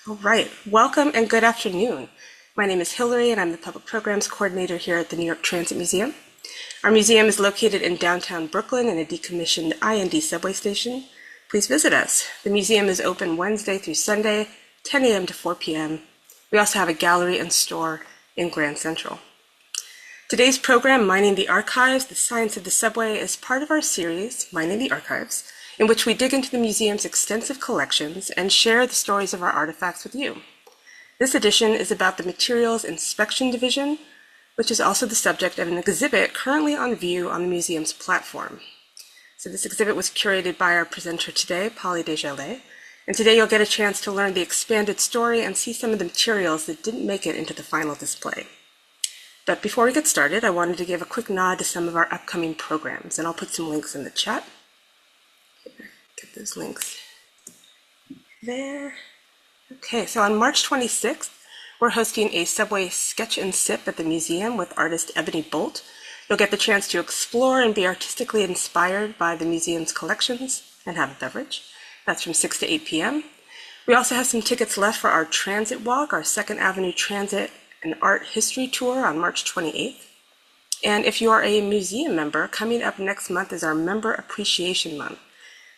All right, welcome and good afternoon. My name is Hillary and I'm the Public Programs Coordinator here at the New York Transit Museum. Our museum is located in downtown Brooklyn in a decommissioned IND subway station. Please visit us. The museum is open Wednesday through Sunday, 10 a.m. to 4 p.m. We also have a gallery and store in Grand Central. Today's program, Mining the Archives, the Science of the Subway, is part of our series, Mining the Archives, in which we dig into the museum's extensive collections and share the stories of our artifacts with you. This edition is about the Materials Inspection Division, which is also the subject of an exhibit currently on view on the museum's platform. So this exhibit was curated by our presenter today, Polly Desjarlais, and today you'll get a chance to learn the expanded story and see some of the materials that didn't make it into the final display. But before we get started, I wanted to give a quick nod to some of our upcoming programs, and I'll put some links in the chat. Get those links there. Okay, so on March 26th, we're hosting a subway sketch and sip at the museum with artist Ebony Bolt. You'll get the chance to explore and be artistically inspired by the museum's collections and have a beverage. That's from 6 to 8 p.m. We also have some tickets left for our transit walk, our 2nd Avenue Transit and Art History Tour on March 28th. And if you are a museum member, coming up next month is our Member Appreciation Month.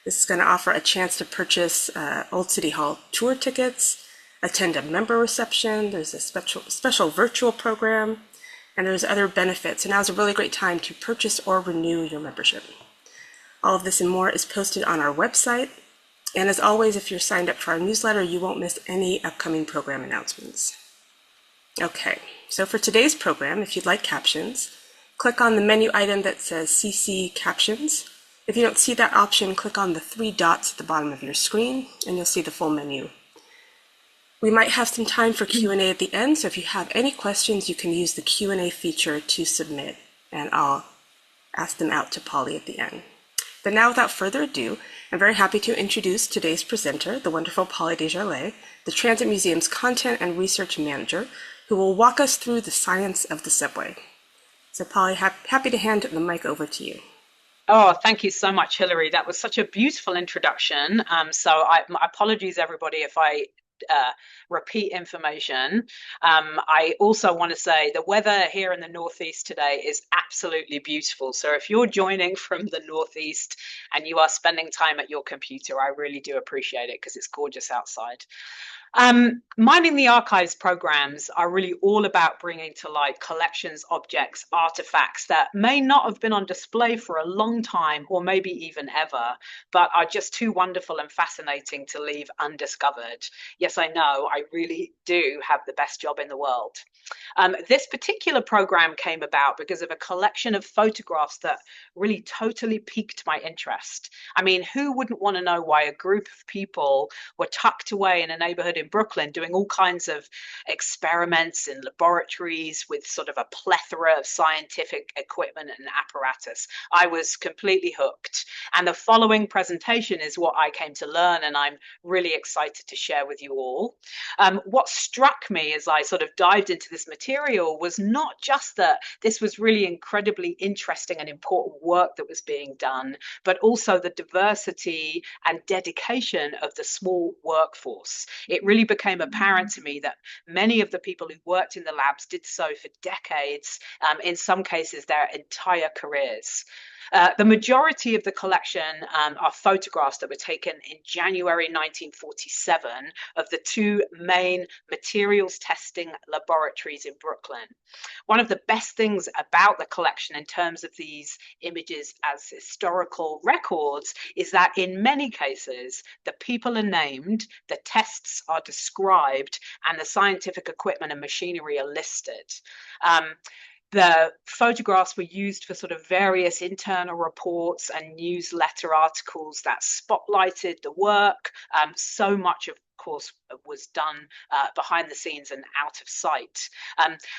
This is going to offer a chance to purchase Old City Hall tour tickets, attend a member reception, there's a special virtual program, and there's other benefits. And now is a really great time to purchase or renew your membership. All of this and more is posted on our website. And as always, if you're signed up for our newsletter, you won't miss any upcoming program announcements. Okay, so for today's program, if you'd like captions, click on the menu item that says CC Captions. If you don't see that option, click on the 3 dots at the bottom of your screen and you'll see the full menu. We might have some time for Q&A at the end, so if you have any questions, you can use the Q&A feature to submit, and I'll ask them out to Polly at the end. But now, without further ado, I'm very happy to introduce today's presenter, the wonderful Polly Desjarlais, the Transit Museum's Content and Research Manager, who will walk us through the science of the subway. So Polly, happy to hand the mic over to you. Oh, thank you so much, Hillary. That was such a beautiful introduction. My apologies, everybody, if I repeat information. I also want to say the weather here in the Northeast today is absolutely beautiful. So if you're joining from the Northeast and you are spending time at your computer, I really do appreciate it because it's gorgeous outside. Mining the Archives programs are really all about bringing to light collections, objects, artifacts that may not have been on display for a long time or maybe even ever, but are just too wonderful and fascinating to leave undiscovered. Yes, I know, I really do have the best job in the world. This particular program came about because of a collection of photographs that really totally piqued my interest. I mean, who wouldn't want to know why a group of people were tucked away in a neighborhood in Brooklyn doing all kinds of experiments in laboratories with sort of a plethora of scientific equipment and apparatus? I was completely hooked. And the following presentation is what I came to learn, and I'm really excited to share with you all. What struck me as I sort of dived into this material was not just that this was really incredibly interesting and important work that was being done, but also the diversity and dedication of the small workforce. It really became apparent to me that many of the people who worked in the labs did so for decades, in some cases their entire careers. The majority of the collection are photographs that were taken in January 1947 of the 2 main materials testing laboratories in Brooklyn. One of the best things about the collection in terms of these images as historical records is that in many cases, the people are named, the tests are described, and the scientific equipment and machinery are listed. The photographs were used for sort of various internal reports and newsletter articles that spotlighted the work. So much of course, was done behind the scenes and out of sight.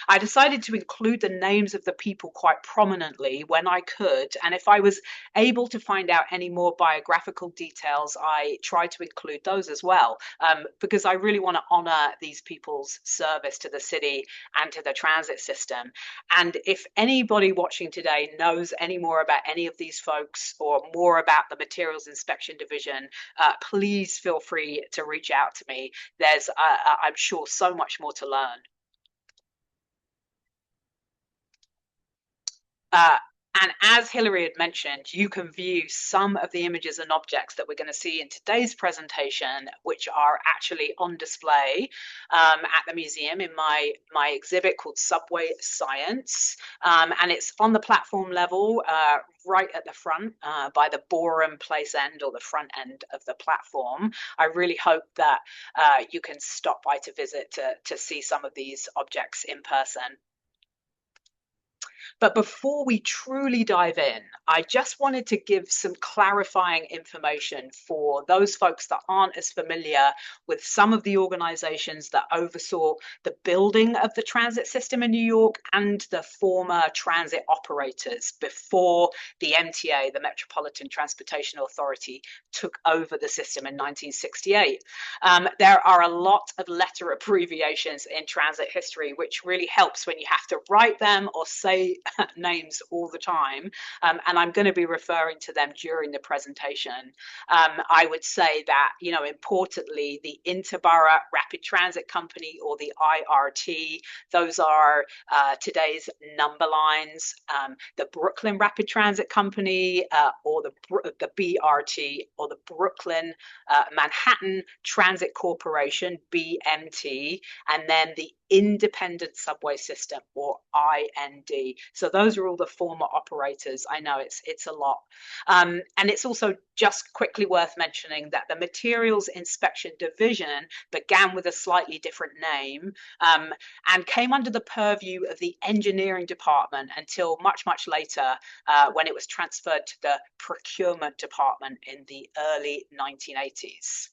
I decided to include the names of the people quite prominently when I could, and if I was able to find out any more biographical details, I tried to include those as well, because I really want to honor these people's service to the city and to the transit system. And if anybody watching today knows any more about any of these folks or more about the Materials Inspection Division, please feel free to reach out out to me. There's, I'm sure, so much more to learn. And as Hilary had mentioned, you can view some of the images and objects that we're going to see in today's presentation, which are actually on display at the museum in my exhibit called Subway Science. And it's on the platform level, right at the front by the Borum Place end, or the front end of the platform. I really hope that you can stop by to visit to see some of these objects in person. But before we truly dive in, I just wanted to give some clarifying information for those folks that aren't as familiar with some of the organizations that oversaw the building of the transit system in New York and the former transit operators before the MTA, the Metropolitan Transportation Authority, took over the system in 1968. There are a lot of letter abbreviations in transit history, which really helps when you have to write them or say names all the time, and I'm going to be referring to them during the presentation. I would say that, importantly, the Interborough Rapid Transit Company, or the IRT, those are today's number lines. The Brooklyn Rapid Transit Company, or the BRT, or the Brooklyn Manhattan Transit Corporation, BMT, and then the Independent Subway System, or IND. So those are all the former operators. I know it's a lot. And it's also just quickly worth mentioning that the Materials Inspection Division began with a slightly different name and came under the purview of the Engineering Department until much, much later when it was transferred to the Procurement Department in the early 1980s.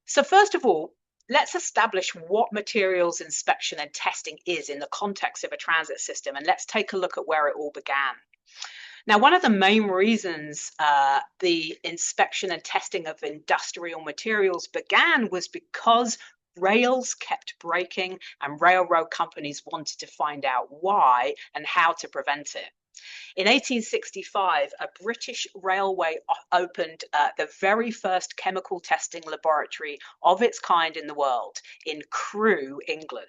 So first of all, let's establish what materials inspection and testing is in the context of a transit system, and let's take a look at where it all began. Now, one of the main reasons the inspection and testing of industrial materials began was because rails kept breaking and railroad companies wanted to find out why and how to prevent it. In 1865, a British railway opened the very first chemical testing laboratory of its kind in the world in Crewe, England.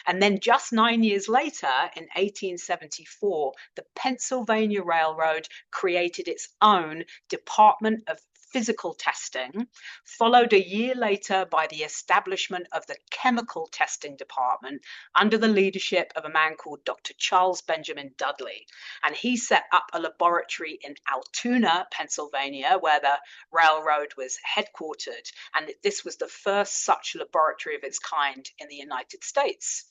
And then just 9 years later, in 1874, the Pennsylvania Railroad created its own Department of Physical Testing, followed a year later by the establishment of the Chemical Testing Department under the leadership of a man called Dr. Charles Benjamin Dudley. And he set up a laboratory in Altoona, Pennsylvania, where the railroad was headquartered. And this was the first such laboratory of its kind in the United States.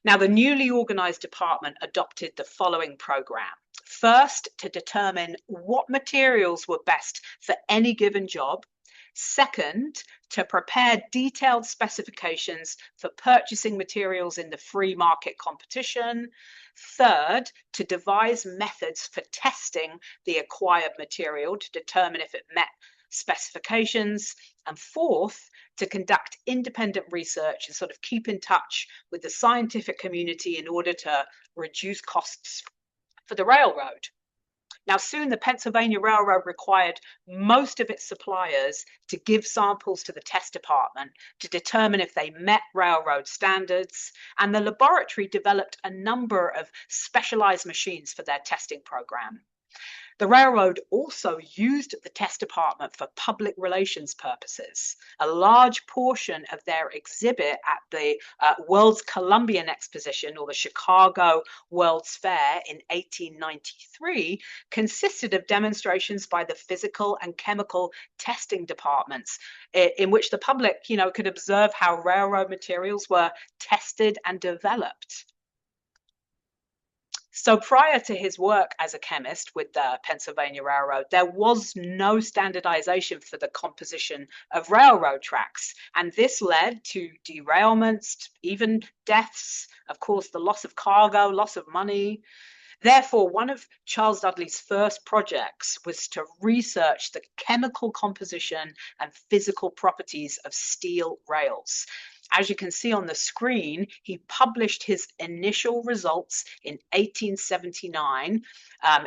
Now, the newly organized department adopted the following program. First, to determine what materials were best for any given job. Second, to prepare detailed specifications for purchasing materials in the free market competition. Third, to devise methods for testing the acquired material to determine if it met specifications. And fourth, to conduct independent research and sort of keep in touch with the scientific community in order to reduce costs for the railroad. Now, soon the Pennsylvania Railroad required most of its suppliers to give samples to the test department to determine if they met railroad standards, and the laboratory developed a number of specialized machines for their testing program. The railroad also used the test department for public relations purposes. A large portion of their exhibit at the World's Columbian Exposition, or the Chicago World's Fair in 1893, consisted of demonstrations by the physical and chemical testing departments in which the public, could observe how railroad materials were tested and developed. So prior to his work as a chemist with the Pennsylvania Railroad, there was no standardization for the composition of railroad tracks. And this led to derailments, even deaths, of course, the loss of cargo, loss of money. Therefore, one of Charles Dudley's first projects was to research the chemical composition and physical properties of steel rails. As you can see on the screen, he published his initial results in 1879,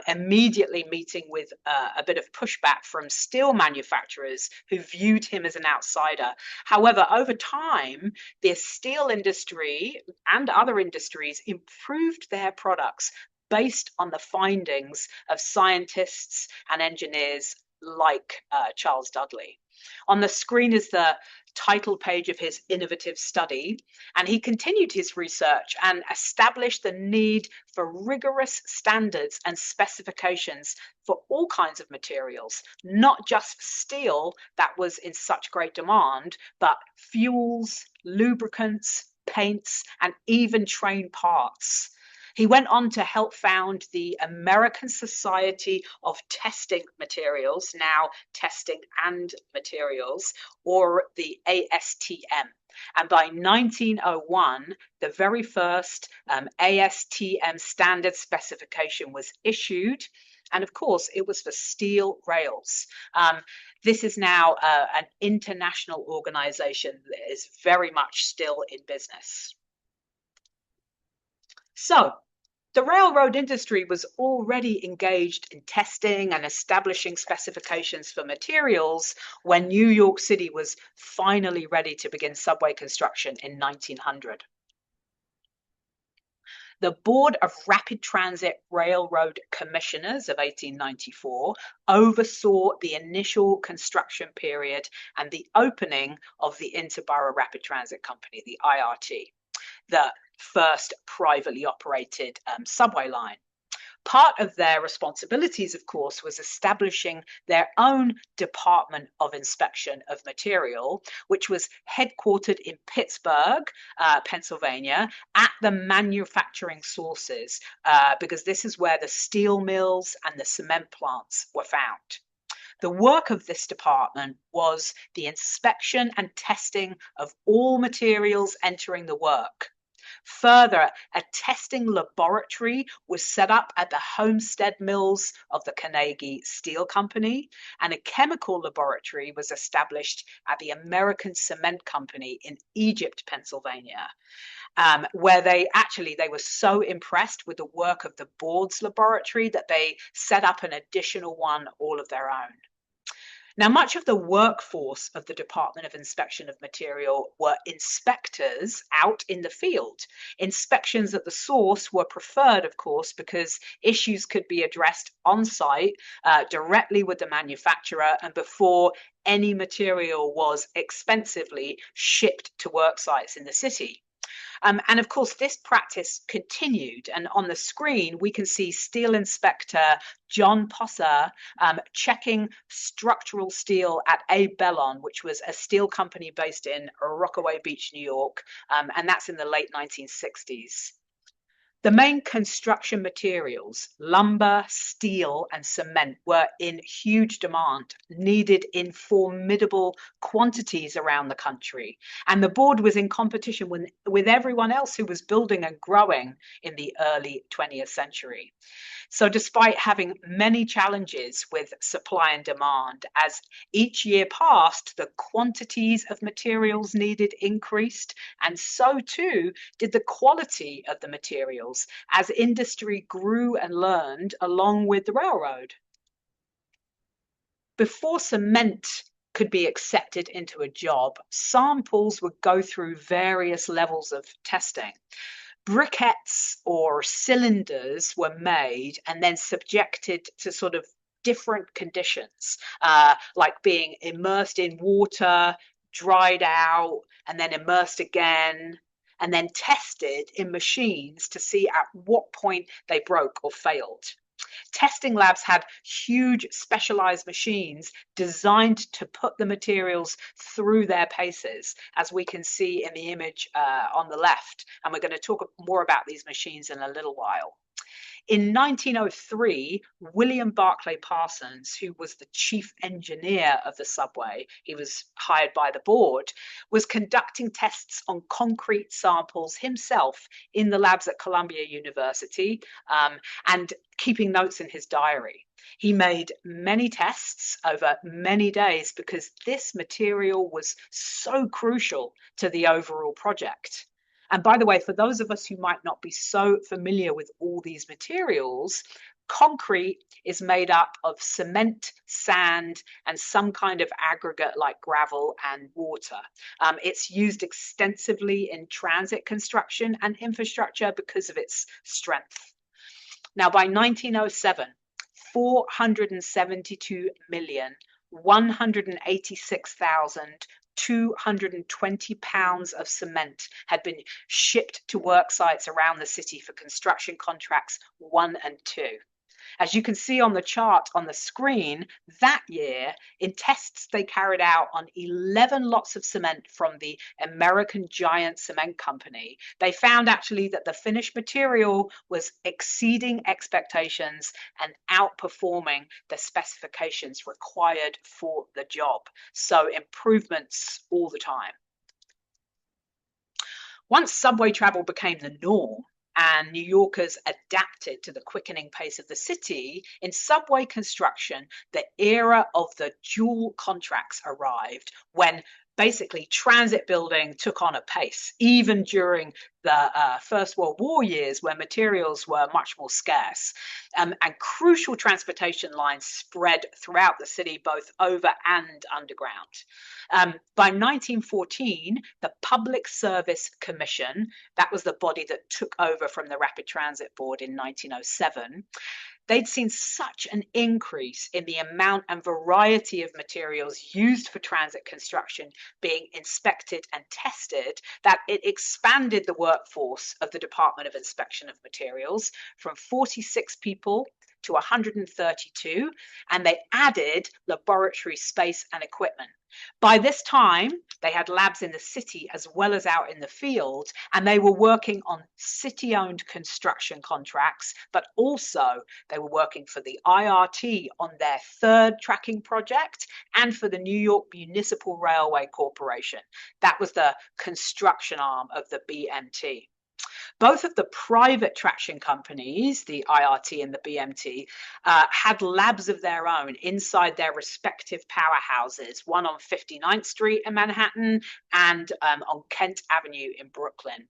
immediately meeting with a bit of pushback from steel manufacturers who viewed him as an outsider. However, over time, the steel industry and other industries improved their products based on the findings of scientists and engineers like Charles Dudley. On the screen is the title page of his innovative study, and he continued his research and established the need for rigorous standards and specifications for all kinds of materials, not just steel that was in such great demand, but fuels, lubricants, paints, and even train parts. He went on to help found the American Society of Testing Materials, now Testing and Materials, or the ASTM. And by 1901, the very first ASTM standard specification was issued. And of course, it was for steel rails. This is now an international organization that is very much still in business. So, the railroad industry was already engaged in testing and establishing specifications for materials when New York City was finally ready to begin subway construction in 1900. The Board of Rapid Transit Railroad Commissioners of 1894 oversaw the initial construction period and the opening of the Interborough Rapid Transit Company, the IRT, the first privately operated subway line. Part of their responsibilities, of course, was establishing their own Department of Inspection of Material, which was headquartered in Pittsburgh, Pennsylvania, at the manufacturing sources, because this is where the steel mills and the cement plants were found. The work of this department was the inspection and testing of all materials entering the work. Further, a testing laboratory was set up at the Homestead Mills of the Carnegie Steel Company, and a chemical laboratory was established at the American Cement Company in Egypt, Pennsylvania, where they were so impressed with the work of the board's laboratory that they set up an additional one all of their own. Now, much of the workforce of the Department of Inspection of Material were inspectors out in the field. Inspections at the source were preferred, of course, because issues could be addressed on site directly with the manufacturer and before any material was expensively shipped to work sites in the city. And of course, this practice continued. And on the screen, we can see steel inspector John Posser checking structural steel at A. Bellon, which was a steel company based in Rockaway Beach, New York. And that's in the late 1960s. The main construction materials, lumber, steel, and cement, were in huge demand, needed in formidable quantities around the country. And the board was in competition with everyone else who was building and growing in the early 20th century. So despite having many challenges with supply and demand, as each year passed, the quantities of materials needed increased, and so too did the quality of the materials as industry grew and learned along with the railroad. Before cement could be accepted into a job, samples would go through various levels of testing. Briquettes or cylinders were made and then subjected to sort of different conditions, like being immersed in water, dried out, and then immersed again, and then tested in machines to see at what point they broke or failed. Testing labs had huge specialized machines designed to put the materials through their paces, as we can see in the image on the left. And we're going to talk more about these machines in a little while. In 1903, William Barclay Parsons, who was the chief engineer of the subway, he was hired by the board, was conducting tests on concrete samples himself in the labs at Columbia University, and keeping notes in his diary. He made many tests over many days because this material was so crucial to the overall project. And by the way, for those of us who might not be so familiar with all these materials, concrete is made up of cement, sand, and some kind of aggregate like gravel and water. It's used extensively in transit construction and infrastructure because of its strength. Now, by 1907, 472,186,220 pounds of cement had been shipped to work sites around the city for construction contracts 1 and 2. As you can see on the chart on the screen, that year, in tests they carried out on 11 lots of cement from the American Giant Cement Company, they found actually that the finished material was exceeding expectations and outperforming the specifications required for the job. So improvements all the time. Once subway travel became the norm, and New Yorkers adapted to the quickening pace of the city, in subway construction, the era of the dual contracts arrived when basically transit building took on a pace, even during the First World War years where materials were much more scarce. And crucial transportation lines spread throughout the city, both over and underground. By 1914, the Public Service Commission, that was the body that took over from the Rapid Transit Board in 1907, they'd seen such an increase in the amount and variety of materials used for transit construction being inspected and tested that it expanded the workforce of the Department of Inspection of Materials from 46 people to 132, and they added laboratory space and equipment. By this time, they had labs in the city as well as out in the field, and they were working on city-owned construction contracts, but also they were working for the IRT on their third tracking project and for the New York Municipal Railway Corporation. That was the construction arm of the BMT. Both of the private traction companies, the IRT and the BMT, had labs of their own inside their respective powerhouses, one on 59th Street in Manhattan and on Kent Avenue in Brooklyn.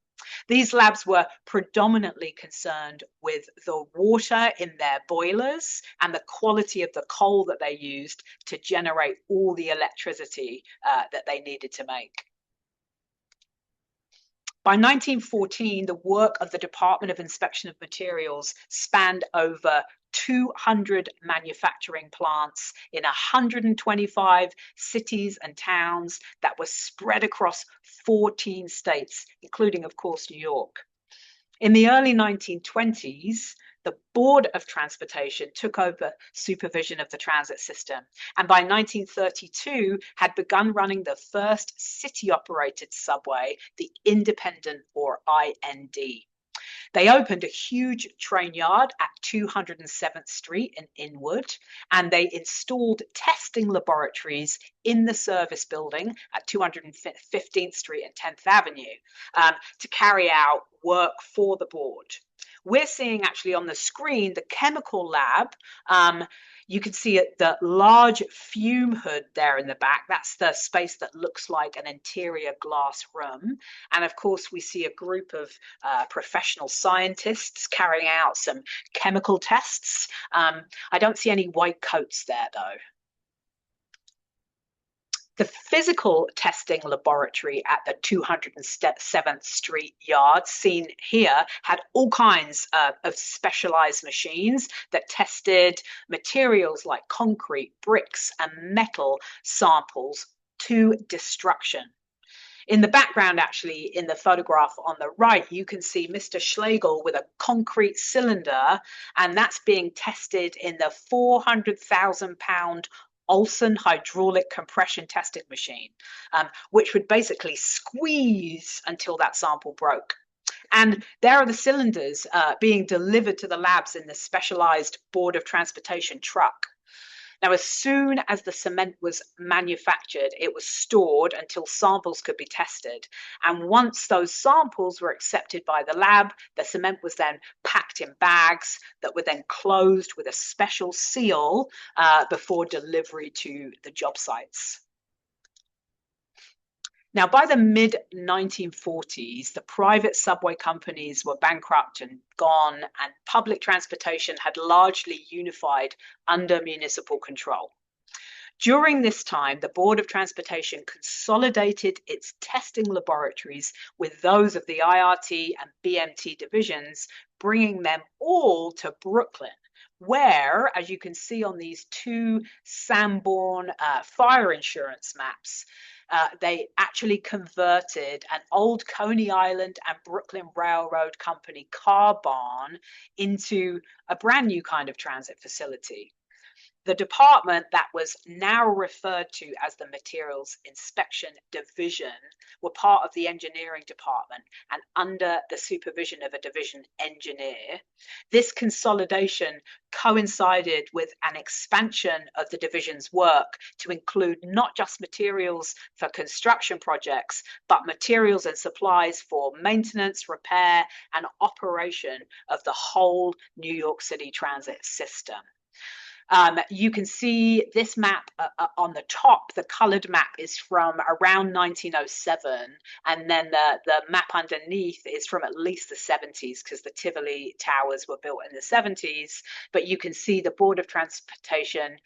These labs were predominantly concerned with the water in their boilers and the quality of the coal that they used to generate all the electricity that they needed to make. By 1914, the work of the Department of Inspection of Materials spanned over 200 manufacturing plants in 125 cities and towns that were spread across 14 states, including, of course, New York. In the early 1920s, the Board of Transportation took over supervision of the transit system, and by 1932 had begun running the first city-operated subway, the Independent or IND. They opened a huge train yard at 207th Street in Inwood, and they installed testing laboratories in the service building at 215th Street and 10th Avenue to carry out work for the board. We're seeing actually on the screen the chemical lab. You can see the large fume hood there in the back. That's the space that looks like an interior glass room. And of course, we see a group of professional scientists carrying out some chemical tests. I don't see any white coats there, though. The physical testing laboratory at the 207th Street yard, seen here, had all kinds of specialized machines that tested materials like concrete, bricks, and metal samples to destruction. In the background, actually, in the photograph on the right, you can see Mr. Schlegel with a concrete cylinder, and that's being tested in the 400,000-pound Olson hydraulic compression testing machine, which would basically squeeze until that sample broke. And there are the cylinders being delivered to the labs in the specialized Board of Transportation truck. Now, as soon as the cement was manufactured, it was stored until samples could be tested. And once those samples were accepted by the lab, the cement was then packed in bags that were then closed with a special seal before delivery to the job sites. Now, by the mid 1940s, the private subway companies were bankrupt and gone, and public transportation had largely unified under municipal control. During this time, the Board of Transportation consolidated its testing laboratories with those of the IRT and BMT divisions, bringing them all to Brooklyn, where, as you can see on these two Sanborn fire insurance maps, they actually converted an old Coney Island and Brooklyn Railroad Company car barn into a brand new kind of transit facility. The department that was now referred to as the Materials Inspection Division were part of the engineering department and under the supervision of a division engineer. This consolidation coincided with an expansion of the division's work to include not just materials for construction projects, but materials and supplies for maintenance, repair, and operation of the whole New York City transit system. You can see this map on the top. The colored map is from around 1907, and then the map underneath is from at least the 70s, because the Tivoli Towers were built in the 70s. But you can see the Board of Transportation.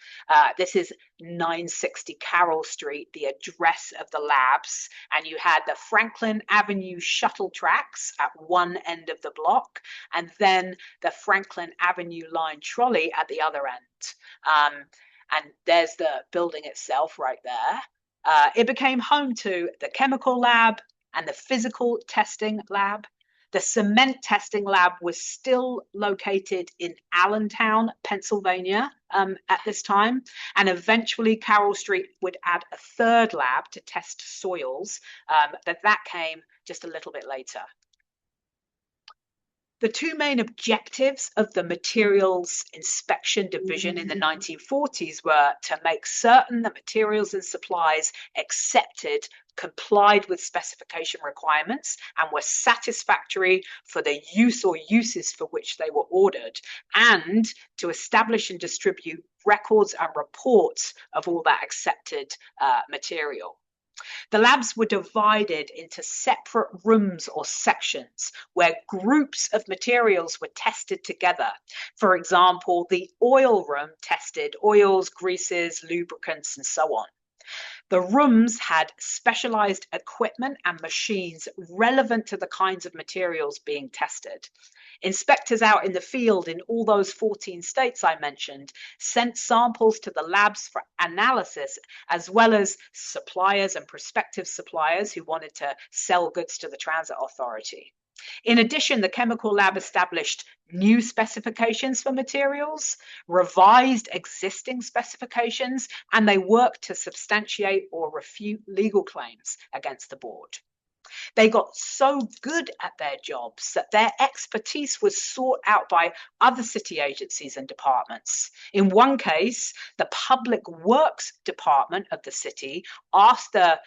This is 960 Carroll Street, the address of the labs, and you had the Franklin Avenue shuttle tracks at one end of the block, and then the Franklin Avenue line trolley at the other end. And there's the building itself right there. It became home to the chemical lab and the physical testing lab. The cement testing lab was still located in Allentown, Pennsylvania at this time. And eventually Carroll Street would add a third lab to test soils, but that came just a little bit later. The two main objectives of the Materials Inspection Division in the 1940s were to make certain that materials and supplies accepted complied with specification requirements and were satisfactory for the use or uses for which they were ordered, and to establish and distribute records and reports of all that accepted material. The labs were divided into separate rooms or sections where groups of materials were tested together. For example, the oil room tested oils, greases, lubricants, and so on. The rooms had specialized equipment and machines relevant to the kinds of materials being tested. Inspectors out in the field in all those 14 states I mentioned sent samples to the labs for analysis, as well as suppliers and prospective suppliers who wanted to sell goods to the transit authority. In addition, the chemical lab established new specifications for materials, revised existing specifications, and they worked to substantiate or refute legal claims against the board. They got so good at their jobs that their expertise was sought out by other city agencies and departments. In one case, the Public Works Department of the city asked the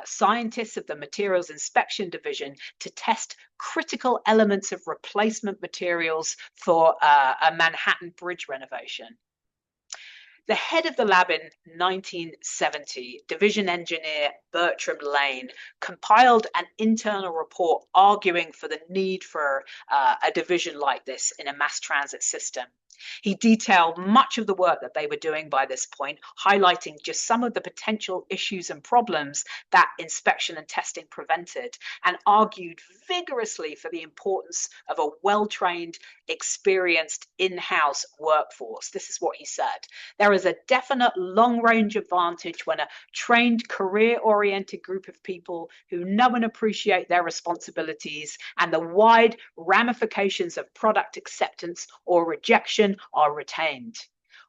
scientists of the Materials Inspection Division to test critical elements of replacement materials for a Manhattan Bridge renovation. The head of the lab in 1970, division engineer Bertram Lane, compiled an internal report arguing for the need for a division like this in a mass transit system. He detailed much of the work that they were doing by this point, highlighting just some of the potential issues and problems that inspection and testing prevented, and argued vigorously for the importance of a well-trained, experienced in-house workforce. This is what he said. There is a definite long-range advantage when a trained, career-oriented group of people who know and appreciate their responsibilities and the wide ramifications of product acceptance or rejection are retained.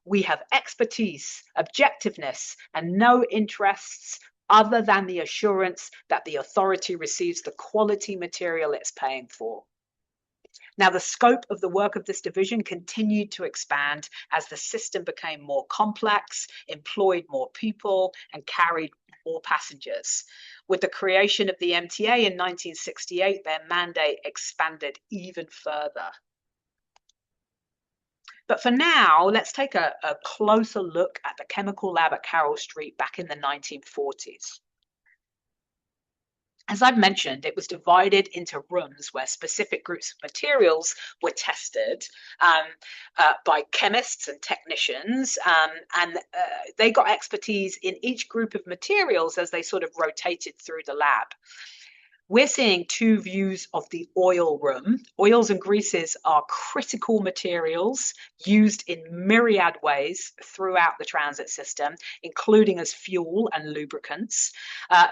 We have expertise, objectiveness, and no interests other than the assurance that the authority receives the quality material it's paying for. Now, the scope of the work of this division continued to expand as the system became more complex, employed more people, and carried more passengers. With the creation of the MTA in 1968, their mandate expanded even further. But for now, let's take a closer look at the chemical lab at Carroll Street back in the 1940s. As I've mentioned, it was divided into rooms where specific groups of materials were tested by chemists and technicians, and they got expertise in each group of materials as they sort of rotated through the lab. We're seeing two views of the oil room. Oils and greases are critical materials used in myriad ways throughout the transit system, including as fuel and lubricants.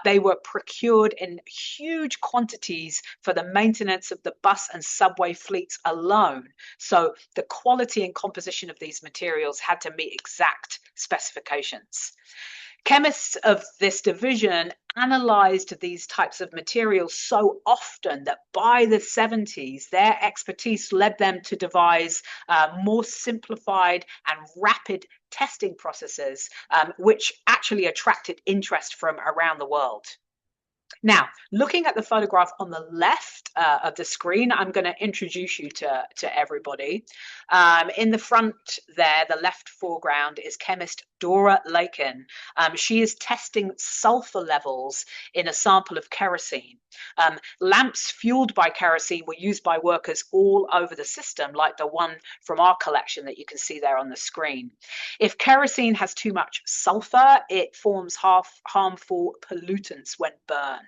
They were procured in huge quantities for the maintenance of the bus and subway fleets alone. So the quality and composition of these materials had to meet exact specifications. Chemists of this division analyzed these types of materials so often that by the 70s, their expertise led them to devise more simplified and rapid testing processes, which actually attracted interest from around the world. Now, looking at the photograph on the left of the screen, I'm going to introduce you to everybody. In the front there, the left foreground is chemist Dora Lakin. She is testing sulfur levels in a sample of kerosene. Lamps fueled by kerosene were used by workers all over the system, like the one from our collection that you can see there on the screen. If kerosene has too much sulfur, it forms harmful pollutants when burned.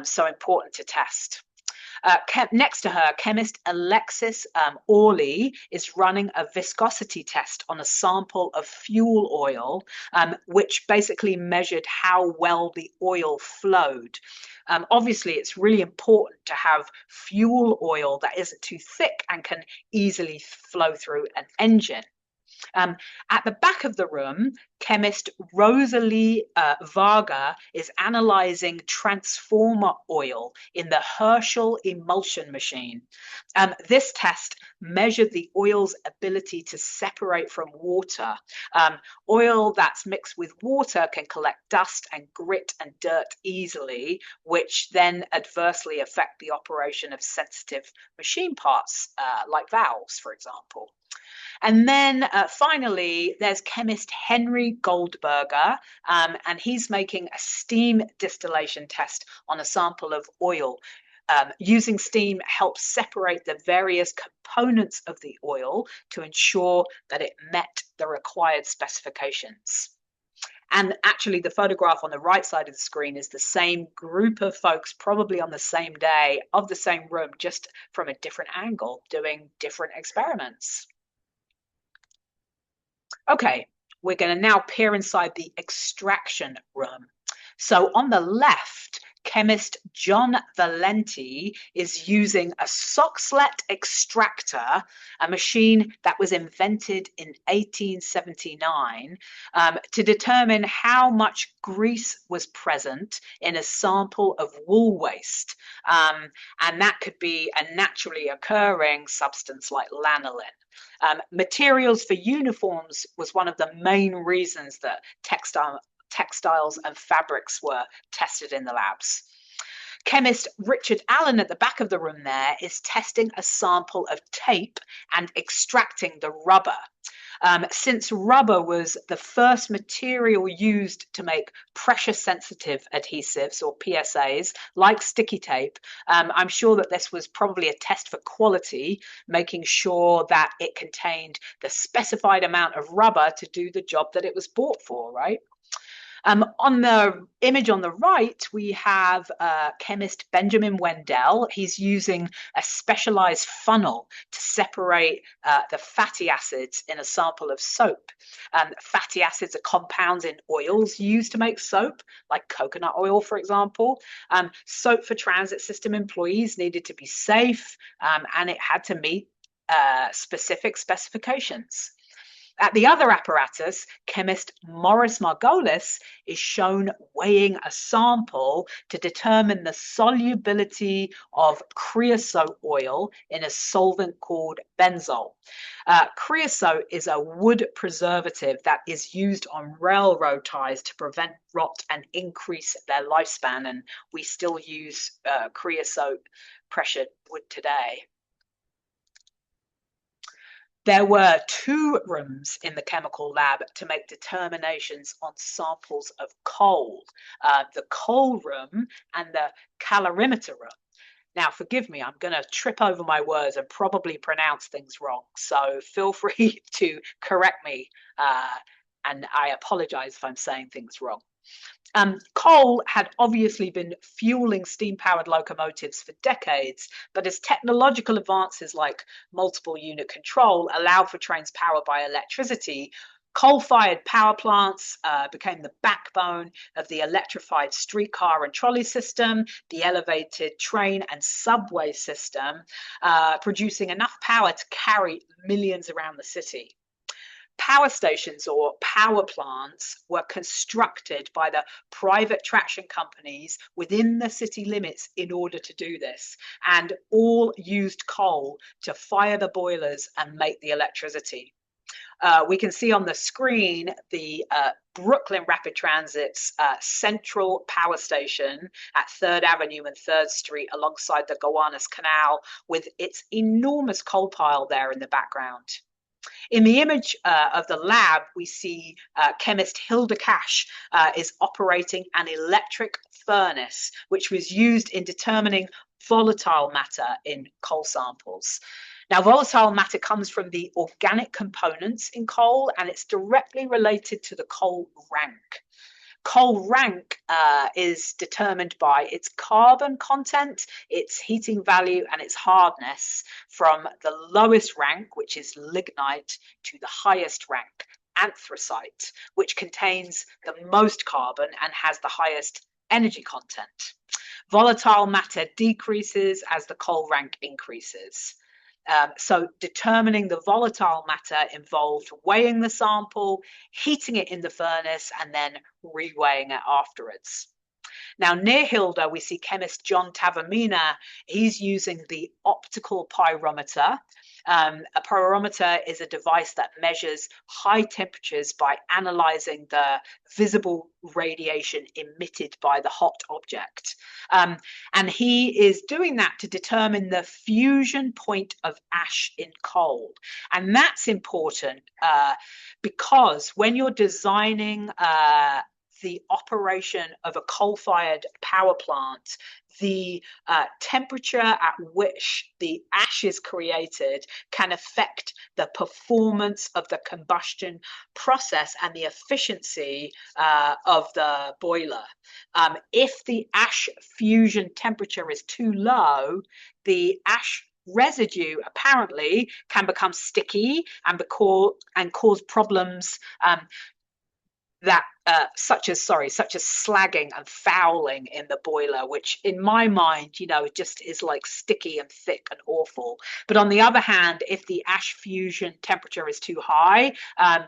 So important to test. Next to her, chemist Alexis Orley is running a viscosity test on a sample of fuel oil, which basically measured how well the oil flowed. Obviously, it's really important to have fuel oil that isn't too thick and can easily flow through an engine. At the back of the room, chemist Rosalie Varga is analyzing transformer oil in the Herschel emulsion machine. This test measured the oil's ability to separate from water. Oil that's mixed with water can collect dust and grit and dirt easily, which then adversely affect the operation of sensitive machine parts, like valves, for example. And then finally, there's chemist Henry Goldberger, and he's making a steam distillation test on a sample of oil. Using steam helps separate the various components of the oil to ensure that it met the required specifications. And actually, the photograph on the right side of the screen is the same group of folks, probably on the same day, of the same room, just from a different angle, doing different experiments. Okay, we're going to now peer inside the extraction room. So on the left, chemist John Valenti is using a Soxhlet extractor, a machine that was invented in 1879, to determine how much grease was present in a sample of wool waste. And that could be a naturally occurring substance like lanolin. Materials for uniforms was one of the main reasons that textiles and fabrics were tested in the labs. Chemist Richard Allen at the back of the room there is testing a sample of tape and extracting the rubber. Since rubber was the first material used to make pressure-sensitive adhesives, or PSAs, like sticky tape, I'm sure that this was probably a test for quality, making sure that it contained the specified amount of rubber to do the job that it was bought for, right? On the image on the right, we have chemist Benjamin Wendell. He's using a specialized funnel to separate the fatty acids in a sample of soap. Fatty acids are compounds in oils used to make soap, like coconut oil, for example. Soap for transit system employees needed to be safe, and it had to meet specific specifications. At the other apparatus, chemist Maurice Margolis is shown weighing a sample to determine the solubility of creosote oil in a solvent called benzol. Creosote is a wood preservative that is used on railroad ties to prevent rot and increase their lifespan, and we still use creosote pressured wood today. There were 2 rooms in the chemical lab to make determinations on samples of coal, the coal room and the calorimeter room. Now, forgive me, I'm going to trip over my words and probably pronounce things wrong. So feel free to correct me, and I apologize if I'm saying things wrong. Coal had obviously been fueling steam-powered locomotives for decades, but as technological advances like multiple unit control allowed for trains powered by electricity, coal-fired power plants became the backbone of the electrified streetcar and trolley system, the elevated train and subway system, producing enough power to carry millions around the city. Power stations or power plants were constructed by the private traction companies within the city limits in order to do this, and all used coal to fire the boilers and make the electricity. We can see on the screen the Brooklyn Rapid Transit's central power station at 3rd Avenue and 3rd Street alongside the Gowanus Canal with its enormous coal pile there in the background. In the image of the lab, we see chemist Hilda Cash is operating an electric furnace, which was used in determining volatile matter in coal samples. Now, volatile matter comes from the organic components in coal, and it's directly related to the coal rank. Coal rank is determined by its carbon content, its heating value, and its hardness from the lowest rank, which is lignite, to the highest rank, anthracite, which contains the most carbon and has the highest energy content. Volatile matter decreases as the coal rank increases. So determining the volatile matter involved weighing the sample, heating it in the furnace, and then reweighing it afterwards. Now, near Hilda, we see chemist John Tavermina. He's using the optical pyrometer. A pyrometer is a device that measures high temperatures by analyzing the visible radiation emitted by the hot object. And he is doing that to determine the fusion point of ash in coal. And that's important because when you're designing the operation of a coal-fired power plant, the temperature at which the ash is created can affect the performance of the combustion process and the efficiency of the boiler. If the ash fusion temperature is too low, the ash residue apparently can become sticky and cause problems that such as slagging and fouling in the boiler, which in my mind, just is like sticky and thick and awful. But on the other hand, if the ash fusion temperature is too high,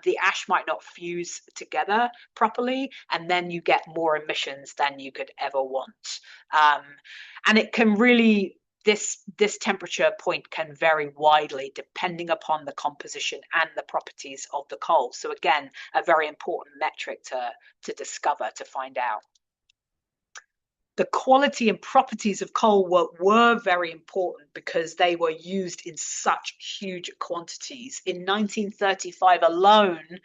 the ash might not fuse together properly, and then you get more emissions than you could ever want. And it can really, this temperature point can vary widely depending upon the composition and the properties of the coal. So again, a very important metric to discover, to find out. The quality and properties of coal were very important because they were used in such huge quantities. In 1935 alone,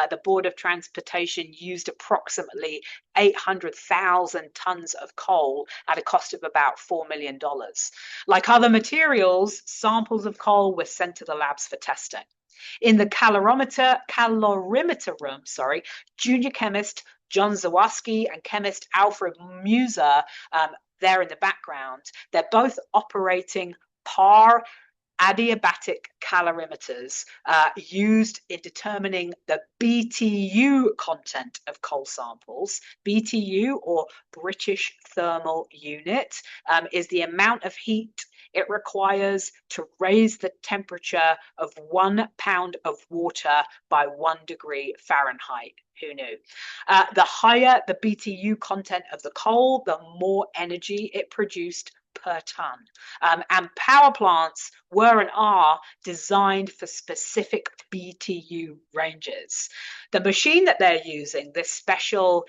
the Board of Transportation used approximately 800,000 tons of coal at a cost of about $4 million. Like other materials, samples of coal were sent to the labs for testing. In the calorimeter room, junior chemist John Zawaski and chemist Alfred Muser, there in the background, they're both operating adiabatic calorimeters used in determining the BTU content of coal samples. BTU, or British Thermal Unit, is the amount of heat it requires to raise the temperature of 1 pound of water by 1 degree Fahrenheit. Who knew? The higher the BTU content of the coal, the more energy it produced per ton. And power plants were and are designed for specific BTU ranges. The machine that they're using, this special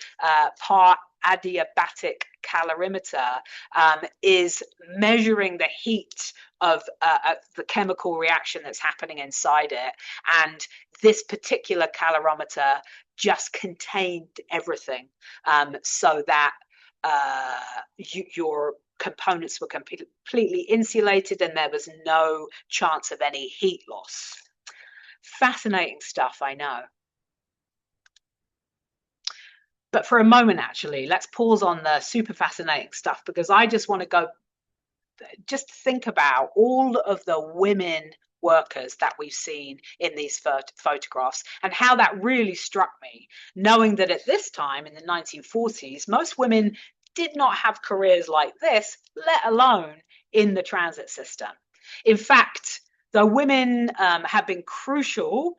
part adiabatic calorimeter, is measuring the heat of the chemical reaction that's happening inside it. And this particular calorimeter just contained everything, so that your components were completely insulated and there was no chance of any heat loss. Fascinating stuff, I know. But for a moment, actually, let's pause on the super fascinating stuff, because I just want to just think about all of the women workers that we've seen in these photographs, and how that really struck me, knowing that at this time in the 1940s, most women did not have careers like this, let alone in the transit system. In fact, though women have been crucial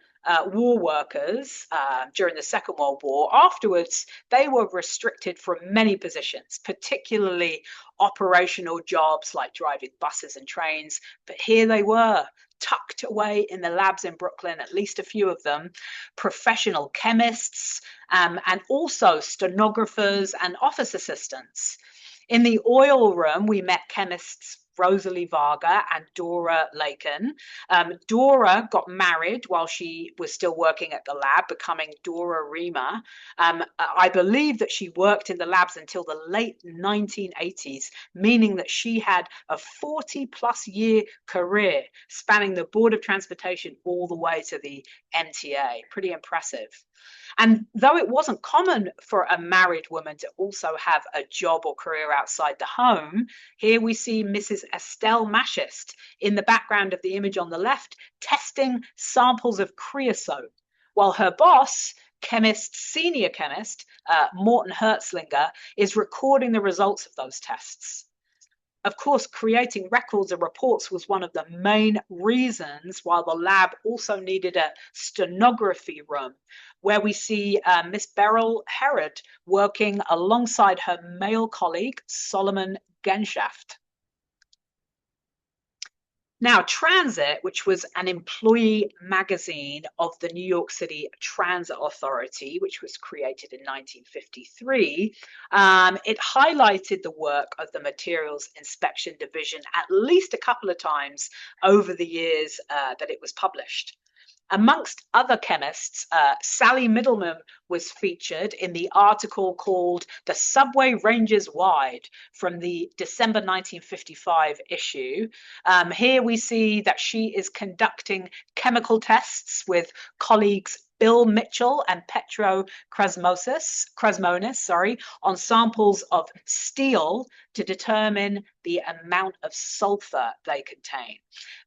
war workers during the Second World War, afterwards they were restricted from many positions, particularly operational jobs like driving buses and trains. But here they were, tucked away in the labs in Brooklyn, at least a few of them, professional chemists, and also stenographers and office assistants. In the oil room, we met chemists Rosalie Varga and Dora Laken. Dora got married while she was still working at the lab, becoming Dora Rima. I believe that she worked in the labs until the late 1980s, meaning that she had a 40-plus year career spanning the Board of Transportation all the way to the MTA. Pretty impressive. And though it wasn't common for a married woman to also have a job or career outside the home, here we see Mrs. Estelle Machist in the background of the image on the left, testing samples of creosote, while her boss, senior chemist, Morton Hertzlinger, is recording the results of those tests. Of course, creating records and reports was one of the main reasons why the lab also needed a stenography room, where we see Miss Beryl Herod working alongside her male colleague, Solomon Genshaft. Now, Transit, which was an employee magazine of the New York City Transit Authority, which was created in 1953, it highlighted the work of the Materials Inspection Division at least a couple of times over the years that it was published. Amongst other chemists, Sally Middleman was featured in the article called "The Subway Ranges Wide" from the December 1955 issue. Here we see that she is conducting chemical tests with colleagues Bill Mitchell and Petro Krasmonis, on samples of steel to determine the amount of sulfur they contain.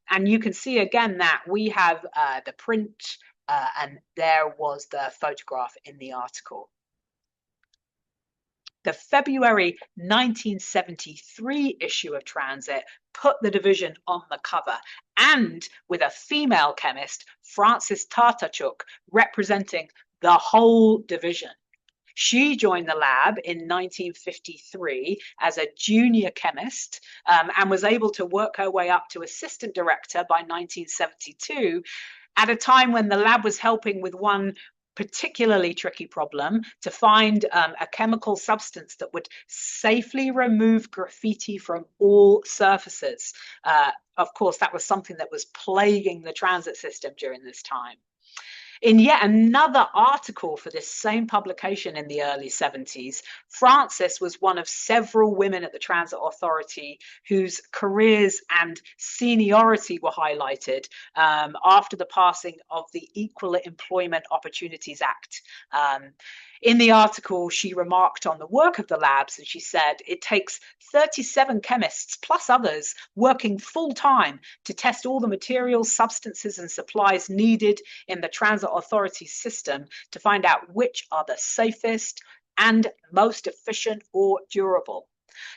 And you can see again that we have the print, and there was the photograph in the article. The February 1973 issue of Transit put the division on the cover, and with a female chemist, Frances Tartachuk, representing the whole division. She joined the lab in 1953 as a junior chemist, and was able to work her way up to assistant director by 1972, at a time when the lab was helping with one particularly tricky problem, to find a chemical substance that would safely remove graffiti from all surfaces. Of course, that was something that was plaguing the transit system during this time. In yet another article for this same publication in the early 70s, Frances was one of several women at the Transit Authority whose careers and seniority were highlighted after the passing of the Equal Employment Opportunities Act. In the article, she remarked on the work of the labs, and she said, "It takes 37 chemists plus others working full time to test all the materials, substances, and supplies needed in the Transit Authority system to find out which are the safest and most efficient or durable."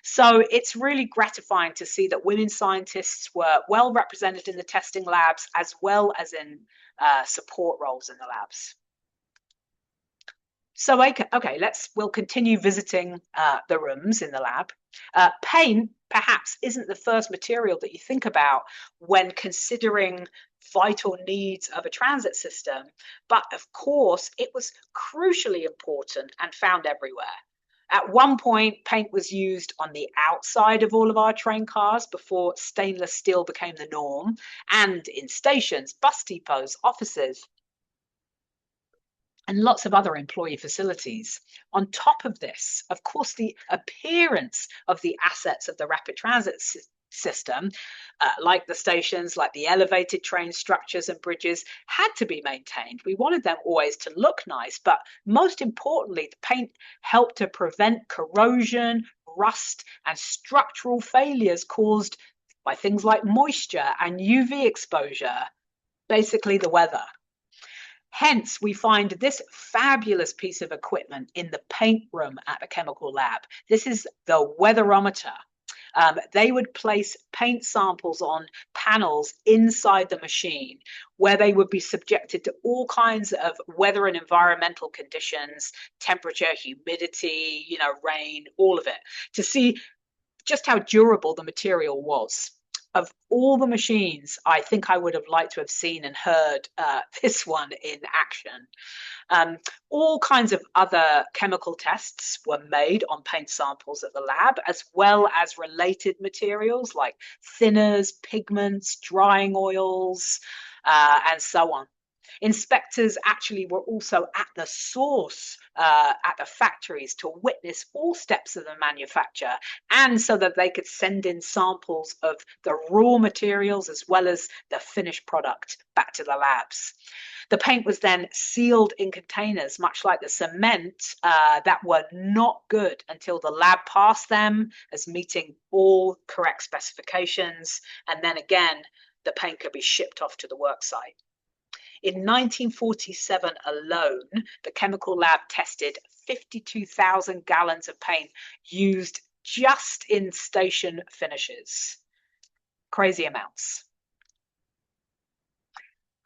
So it's really gratifying to see that women scientists were well represented in the testing labs as well as in support roles in the labs. So okay, we'll continue visiting the rooms in the lab. Paint perhaps isn't the first material that you think about when considering vital needs of a transit system, but of course it was crucially important and found everywhere. At one point, paint was used on the outside of all of our train cars before stainless steel became the norm, and in stations, bus depots, offices, and lots of other employee facilities. On top of this, of course, the appearance of the assets of the rapid transit system, like the stations, like the elevated train structures and bridges, had to be maintained. We wanted them always to look nice, but most importantly, the paint helped to prevent corrosion, rust, and structural failures caused by things like moisture and UV exposure, basically the weather. Hence, we find this fabulous piece of equipment in the paint room at the chemical lab. This is the weatherometer. They would place paint samples on panels inside the machine where they would be subjected to all kinds of weather and environmental conditions, temperature, humidity, rain, all of it, to see just how durable the material was. Of all the machines, I think I would have liked to have seen and heard this one in action. All kinds of other chemical tests were made on paint samples at the lab, as well as related materials like thinners, pigments, drying oils, and so on. Inspectors actually were also at the source, at the factories, to witness all steps of the manufacture, and so that they could send in samples of the raw materials as well as the finished product back to the labs. The paint was then sealed in containers, much like the cement, that were not good until the lab passed them as meeting all correct specifications, and then again, the paint could be shipped off to the work site. In 1947 alone, the chemical lab tested 52,000 gallons of paint used just in station finishes. Crazy amounts.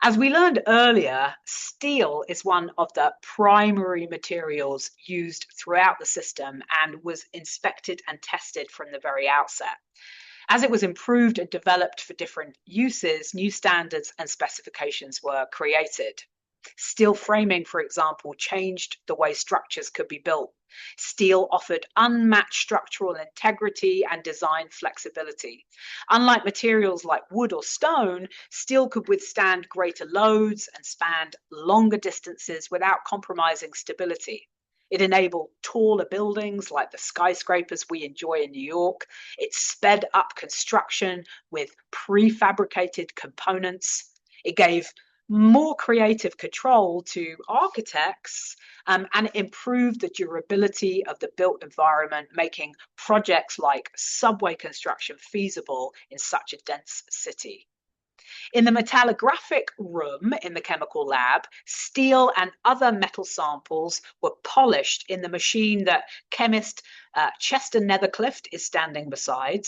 As we learned earlier, steel is one of the primary materials used throughout the system and was inspected and tested from the very outset. As it was improved and developed for different uses, new standards and specifications were created. Steel framing, for example, changed the way structures could be built. Steel offered unmatched structural integrity and design flexibility. Unlike materials like wood or stone, steel could withstand greater loads and span longer distances without compromising stability. It enabled taller buildings like the skyscrapers we enjoy in New York. It sped up construction with prefabricated components. It gave more creative control to architects, and it improved the durability of the built environment, making projects like subway construction feasible in such a dense city. In the metallographic room in the chemical lab, steel and other metal samples were polished in the machine that chemist Chester Netherclift is standing beside.